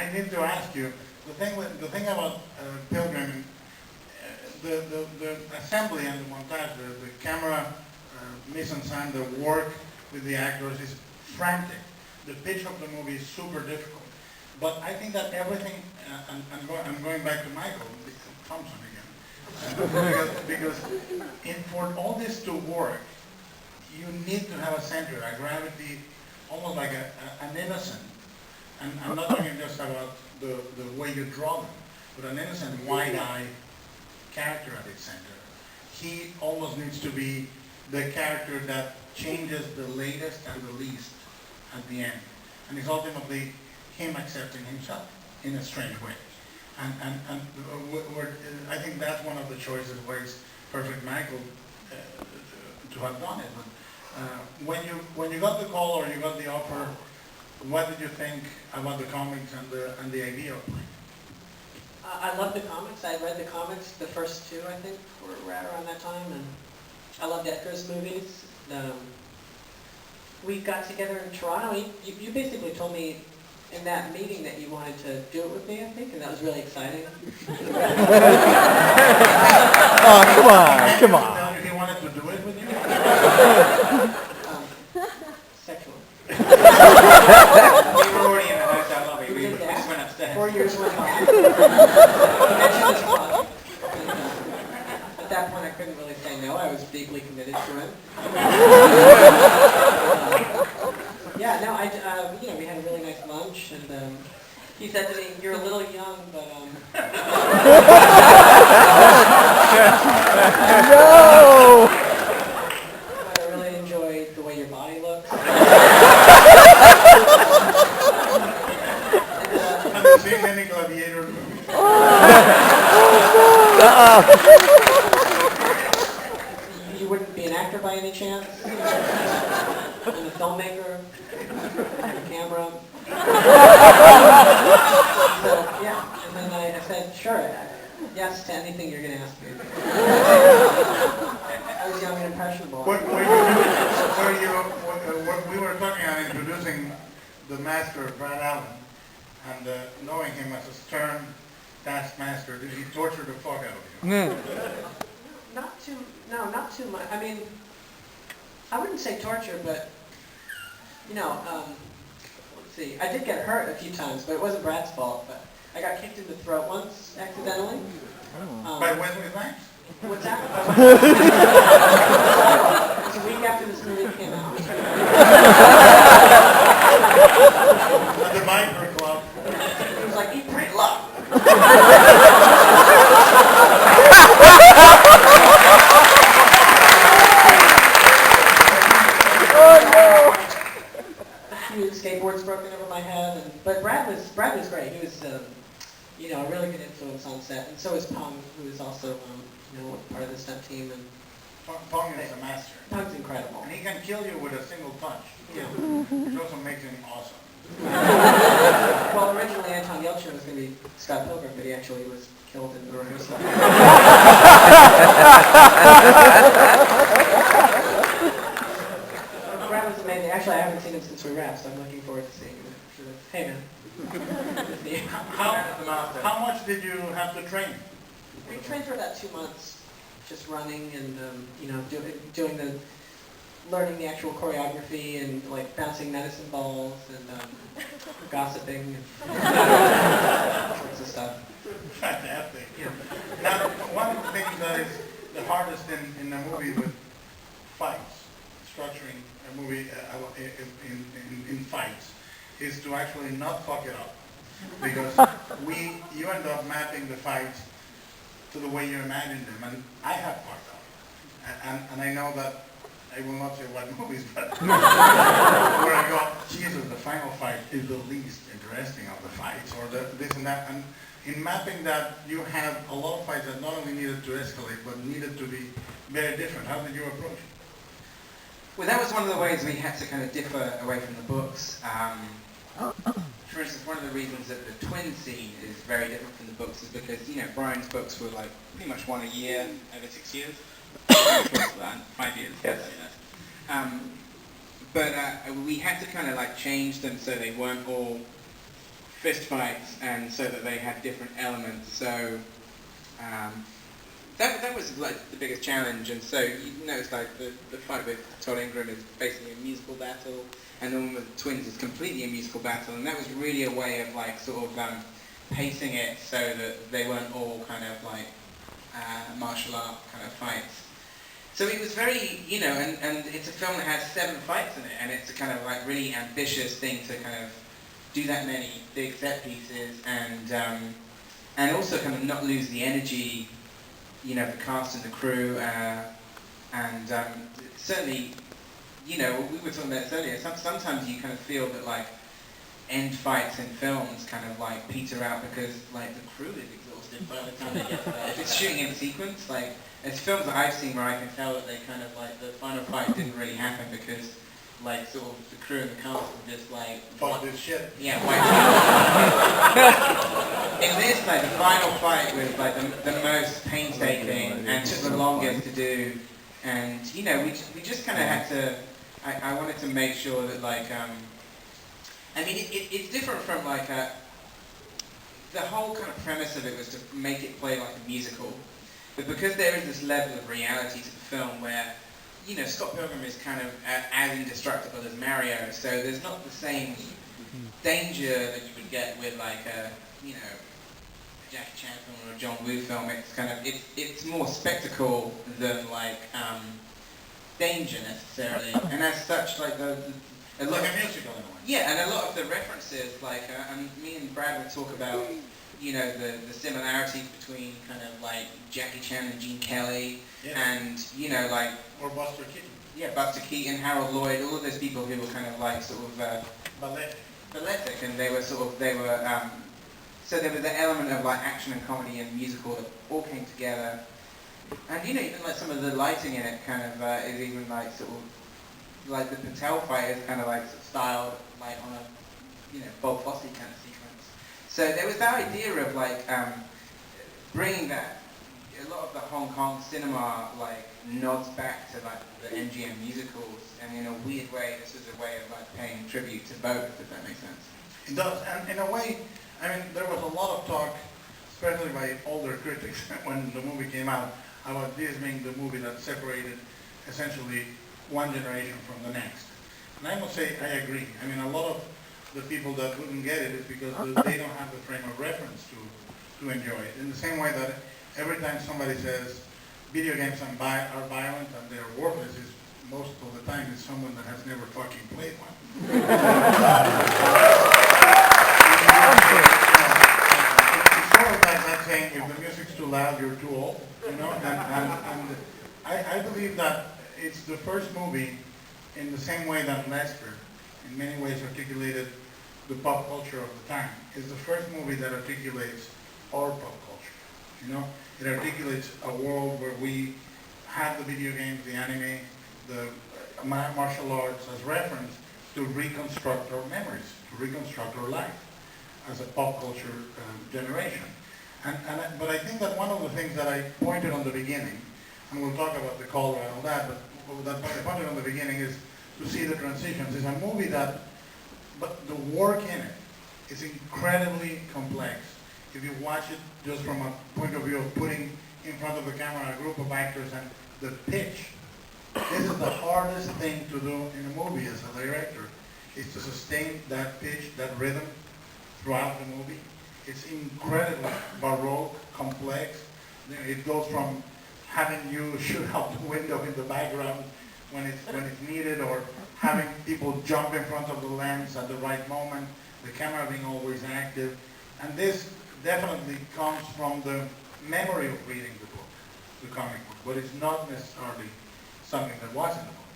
I need to ask you, the thing about Pilgrim, the assembly and the montage, the camera mise en scène, the work with the actors is frantic. The pitch of the movie is super difficult. But I think that everything, I'm going back to Michael Thompson again, because for all this to work, you need to have a center, a gravity, almost like an innocent. And I'm not talking just about the way you draw them, but an innocent, wide-eyed character at its center. He almost needs to be the character that changes the latest and the least at the end. And it's ultimately him accepting himself in a strange way. And I think that's one of the choices where it's perfect Michael to have done it. But when you got the call or you got the offer, what did you think about the comics and the idea of playing? I love the comics. I read the comics, the first two, I think, were right around that time, and I loved Edgar's movies. We got together in Toronto. You basically told me in that meeting that you wanted to do it with me, I think, and that was really exciting. Oh, come on. If he wanted to do it with you? Sexual. We were already in the hotel lobby. We just went upstairs. 4 years went by. He mentioned his club. At that point, I couldn't really say no. I was deeply committed to him. Yeah, no, we had a really nice lunch, and he said to me, "You're a little young, but No! I really enjoyed the way your body looks." Have you seen any Gladiator movies? You wouldn't be an actor by any chance? I'm a filmmaker. I have a camera. So, yeah, and then I said, sure, yes to anything you're going to ask me. I was young and impressionable. We were talking on introducing the master, Brad Allen, and knowing him as a stern taskmaster, did he torture the fuck out of you? Not too much. I mean, I wouldn't say torture, but, let's see. I did get hurt a few times, but it wasn't Brad's fault. But I got kicked in the throat once, accidentally. By Wesley Snipes? What's that? It was a week after this movie came out. At the Viper Club. He was like, eat pretty low. A few skateboards broken over my head, but Brad was great. He was a really good influence on set, and so is Pung, who is also part of the stunt team. And Pong is a master. Pung's incredible. And he can kill you with a single punch, Yeah. which also makes him awesome. Well, originally Anton Yelchin was going to be Scott Pilgrim, but he actually was killed in the rehearsal. Brad was amazing. Actually, I haven't seen him since we wrapped, so I'm looking forward to seeing him. Hey, man. How much did you have to train? We trained for about 2 months, just running and learning the actual choreography and like bouncing medicine balls and gossiping and all sorts of stuff. Fantastic. Yeah. Now, one thing that is the hardest in a movie with fights, structuring a movie in fights, is to actually not fuck it up. Because you end up mapping the fights to the way you imagine them, and I have fucked up. And I know that, I will not say what movies, but where I go, Jesus, the final fight is the least interesting of the fights, or this and that. And in mapping that, you have a lot of fights that not only needed to escalate, but needed to be very different. How did you approach it? Well, that was one of the ways we had to kind of differ away from the books. For instance, one of the reasons that the twin scene is very different from the books is because, Bryan's books were like pretty much one a year over 6 years. 5 years. Yes. But we had to kind of like change them so they weren't all fist fights, and so that they had different elements. So that was like the biggest challenge. And so you notice like the fight with Todd Ingram is basically a musical battle, and the one with the twins is completely a musical battle. And that was really a way of like sort of pacing it so that they weren't all kind of like martial art kind of fights. So it was very, you know, and it's a film that has 7 fights in it, and it's a kind of like really ambitious thing to kind of do that many big set pieces, and also kind of not lose the energy, you know, the cast and the crew, and certainly, you know, we were talking about this earlier, sometimes you kind of feel that like end fights in films kind of like peter out because like the crew is exhausted by the time they get to that. If it's shooting in sequence, like there's films that I've seen where I can tell that they kind of like the final fight didn't really happen because like sort of the crew and the cast were just like Fuck this shit. yeah, white. In this, like the final fight was like the most painstaking and took the longest to do, and you know we just kind of had to. I wanted to make sure that like I mean it's different from like the whole kind of premise of it was to make it play like a musical, but because there is this level of reality to the film where, you know, Scott Pilgrim is kind of as indestructible as Mario, so there's not the same danger that you would get with like a, you know, a Jackie Chan film or a John Woo film. It's kind of, it's more spectacle than like danger necessarily, and as such, like a lot Like a musical in a way. yeah, and a lot of the references, like, and me and Brad would talk about, you know, the similarities between kind of like Jackie Chan and Gene Kelly, and, you know, like... Or Buster Keaton. Yeah, Buster Keaton, Harold Lloyd, all of those people who were kind of like sort of... balletic, and they were so there was the element of like action and comedy and musical that all came together. And, you know, even like some of the lighting in it kind of is even like sort of... Like the Patel fight is kind of like styled like on a, you know, Bob Fosse kind of sequence. So there was that idea of like bringing that, a lot of the Hong Kong cinema like nods back to like the MGM musicals, and in a weird way this was a way of like paying tribute to both, if that makes sense. It does, and in a way, I mean, there was a lot of talk, especially by older critics when the movie came out, about this being the movie that separated essentially one generation from the next. And I must say, I agree. I mean, a lot of the people that wouldn't get it is because they don't have the frame of reference to enjoy it. In the same way that every time somebody says video games are violent and they're worthless, is most of the time it's someone that has never fucking played one. It's sort of like that saying, if the music's too loud, you're too old, you know? And I believe that it's the first movie, in the same way that Lester, in many ways, articulated the pop culture of the time. It's the first movie that articulates our pop culture. You know, it articulates a world where we have the video games, the anime, the martial arts as reference to reconstruct our memories, to reconstruct our life as a pop culture generation. But I think that one of the things that I pointed on the beginning, and we'll talk about the color and all that, but that I pointed on the beginning is to see the transitions. It's a movie that, but the work in it is incredibly complex. If you watch it just from a point of view of putting in front of the camera a group of actors and the pitch, this is the hardest thing to do in a movie as a director, is to sustain that pitch, that rhythm throughout the movie. It's incredibly baroque, complex. It goes from having you shoot out the window in the background when it's needed, or having people jump in front of the lens at the right moment, the camera being always active. And this definitely comes from the memory of reading the book, the comic book, but it's not necessarily something that was in the book.